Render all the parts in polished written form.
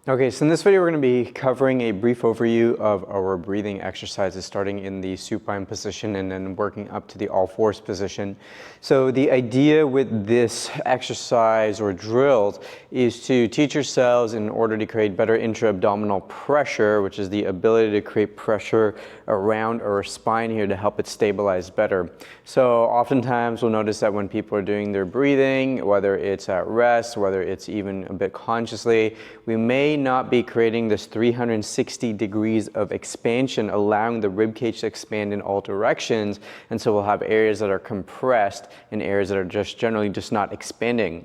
Okay, so in this video we're going to be covering a brief overview of our breathing exercises, starting in the supine position and then working up to the all fours position. So the idea with this exercise or drills is to teach yourselves, in order to create better intra-abdominal pressure, which is the ability to create pressure around our spine here to help it stabilize better. So oftentimes we'll notice that when people are doing their breathing, whether it's at rest, whether it's even a bit consciously, we may not be creating this 360 degrees of expansion, allowing the rib cage to expand in all directions. And so we'll have areas that are compressed and areas that are just generally just not expanding.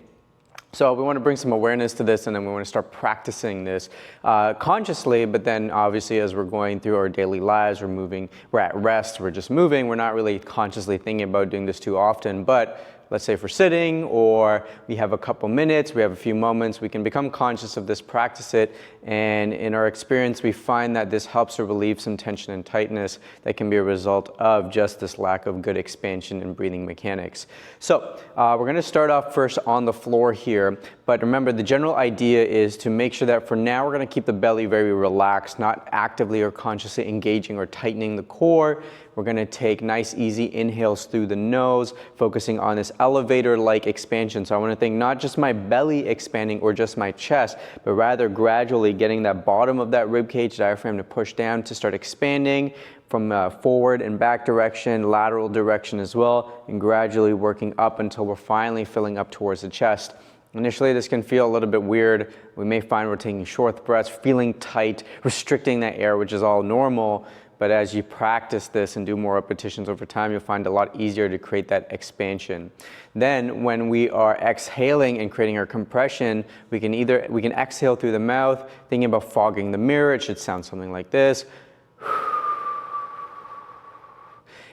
So we want to bring some awareness to this, and then we want to start practicing this consciously, but then obviously as we're going through our daily lives, we're at rest, we're just moving, we're not really consciously thinking about doing this too often. But let's say if we're sitting or we have a couple minutes, we have a few moments, we can become conscious of this, practice it, and in our experience we find that this helps to relieve some tension and tightness that can be a result of just this lack of good expansion and breathing mechanics. So we're going to start off first on the floor here, but remember the general idea is to make sure that for now we're going to keep the belly very relaxed, not actively or consciously engaging or tightening the core. We're going to take nice easy inhales through the nose, focusing on this elevator-like expansion. So I want to think not just my belly expanding or just my chest, but rather gradually getting that bottom of that rib cage diaphragm to push down to start expanding from forward and back direction, lateral direction as well, and gradually working up until we're finally filling up towards the chest. Initially, this can feel a little bit weird. We may find we're taking short breaths, feeling tight, restricting that air, which is all normal. But as you practice this and do more repetitions over time, you'll find it a lot easier to create that expansion. Then when we are exhaling and creating our compression, we can exhale through the mouth, thinking about fogging the mirror. It should sound something like this.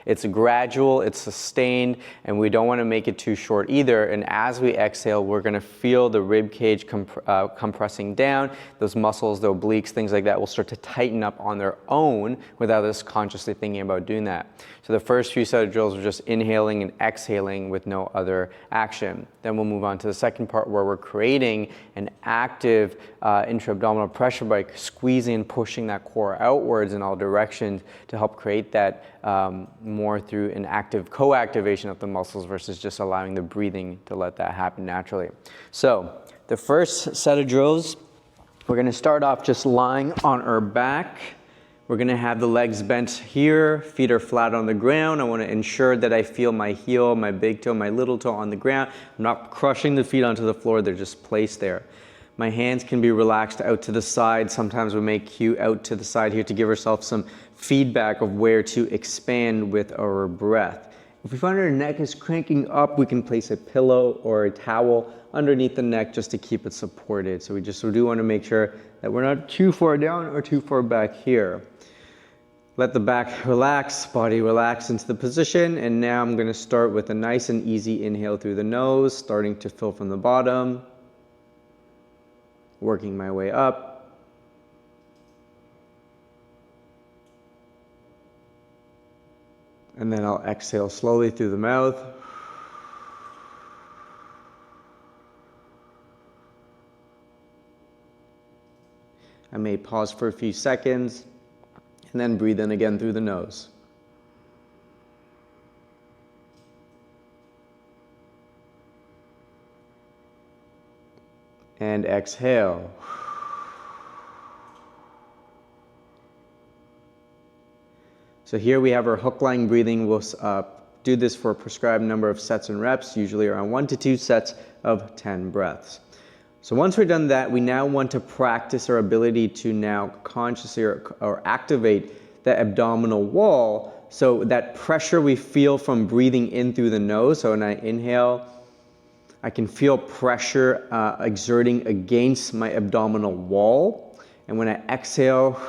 It's gradual, it's sustained, and we don't want to make it too short either. And as we exhale, we're going to feel the rib cage compressing down. Those muscles, the obliques, things like that will start to tighten up on their own without us consciously thinking about doing that. So the first few set of drills are just inhaling and exhaling with no other action. Then we'll move on to the second part where we're creating an active intra-abdominal pressure by squeezing and pushing that core outwards in all directions to help create that more through an active co-activation of the muscles versus just allowing the breathing to let that happen naturally. So the first set of drills, we're going to start off just lying on our back. We're going to have the legs bent here, feet are flat on the ground. I want to ensure that I feel my heel, my big toe, my little toe on the ground. I'm not crushing the feet onto the floor, they're just placed there. My hands can be relaxed out to the side. Sometimes we may cue out to the side here to give ourselves some feedback of where to expand with our breath. If we find our neck is cranking up, we can place a pillow or a towel underneath the neck just to keep it supported. So we do want to make sure that we're not too far down or too far back here. Let the back relax, body relax into the position, and now I'm going to start with a nice and easy inhale through the nose, starting to fill from the bottom, working my way up. And then I'll exhale slowly through the mouth. I may pause for a few seconds and then breathe in again through the nose. And exhale. So here we have our hook line breathing. We'll do this for a prescribed number of sets and reps, usually around 1 to 2 sets of 10 breaths. So once we're done that, we now want to practice our ability to now consciously or activate the abdominal wall. So that pressure we feel from breathing in through the nose. So when I inhale, I can feel pressure exerting against my abdominal wall. And when I exhale,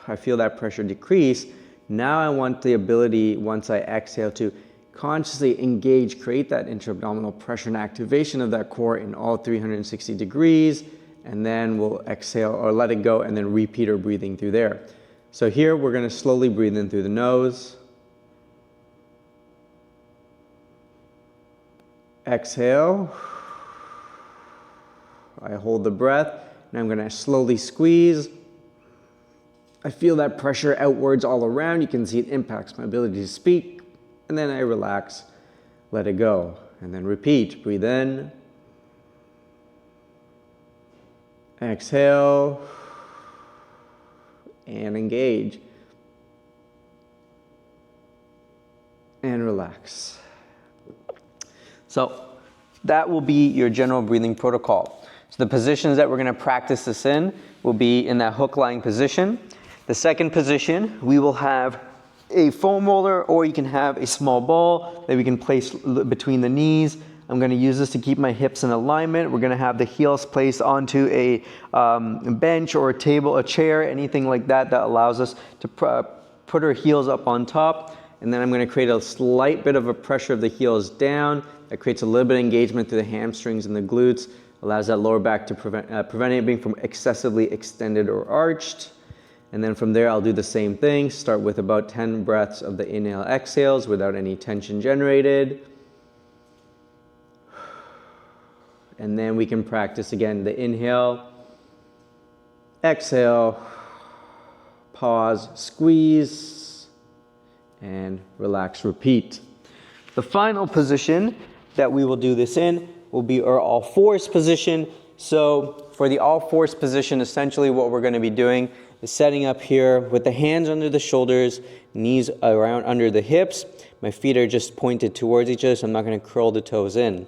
I feel that pressure decrease. Now I want the ability, once I exhale, to consciously engage, create that intra-abdominal pressure and activation of that core in all 360 degrees. And then we'll exhale or let it go and then repeat our breathing through there. So here we're going to slowly breathe in through the nose. Exhale. I hold the breath. and I'm gonna slowly squeeze. I feel that pressure outwards all around. You can see it impacts my ability to speak. And then I relax, let it go. And then repeat, breathe in. Exhale. And engage. And relax. So that will be your general breathing protocol. So the positions that we're gonna practice this in will be in that hook lying position. The second position, we will have a foam roller, or you can have a small ball that we can place between the knees. I'm going to use this to keep my hips in alignment. We're going to have the heels placed onto a bench or a table, a chair, anything like that that allows us to put our heels up on top. And then I'm going to create a slight bit of a pressure of the heels down. That creates a little bit of engagement through the hamstrings and the glutes, allows that lower back to prevent it being from excessively extended or arched. And then from there, I'll do the same thing. Start with about 10 breaths of the inhale, exhales without any tension generated. And then we can practice again the inhale, exhale, pause, squeeze, and relax, repeat. The final position that we will do this in will be our all fours position. So for the all fours position, essentially what we're going to be doing is setting up here with the hands under the shoulders, knees around under the hips. My feet are just pointed towards each other, so I'm not going to curl the toes in.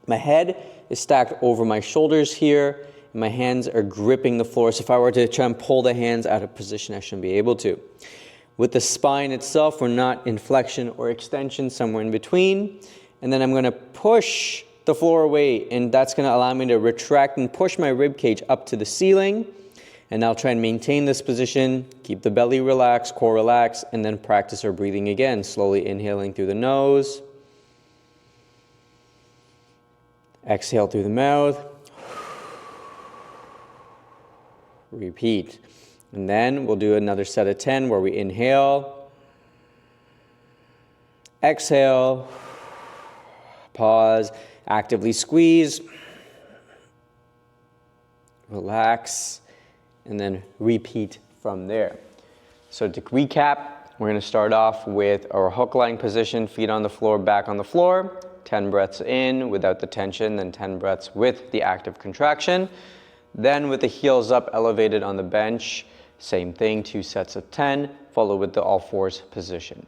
My head is stacked over my shoulders here, and my hands are gripping the floor. So if I were to try and pull the hands out of position, I shouldn't be able to. With the spine itself, we're not in flexion or extension, somewhere in between. And then I'm going to push the floor away, and that's going to allow me to retract and push my rib cage up to the ceiling. And I'll try and maintain this position, keep the belly relaxed, core relaxed, and then practice our breathing again, slowly inhaling through the nose. Exhale through the mouth. Repeat. And then we'll do another set of 10 where we inhale, exhale, pause, actively squeeze, relax, and then repeat from there. So to recap, we're going to start off with our hook lying position, feet on the floor, back on the floor, 10 breaths in without the tension, then 10 breaths with the active contraction. Then with the heels up, elevated on the bench, same thing, 2 sets of 10, followed with the all fours position.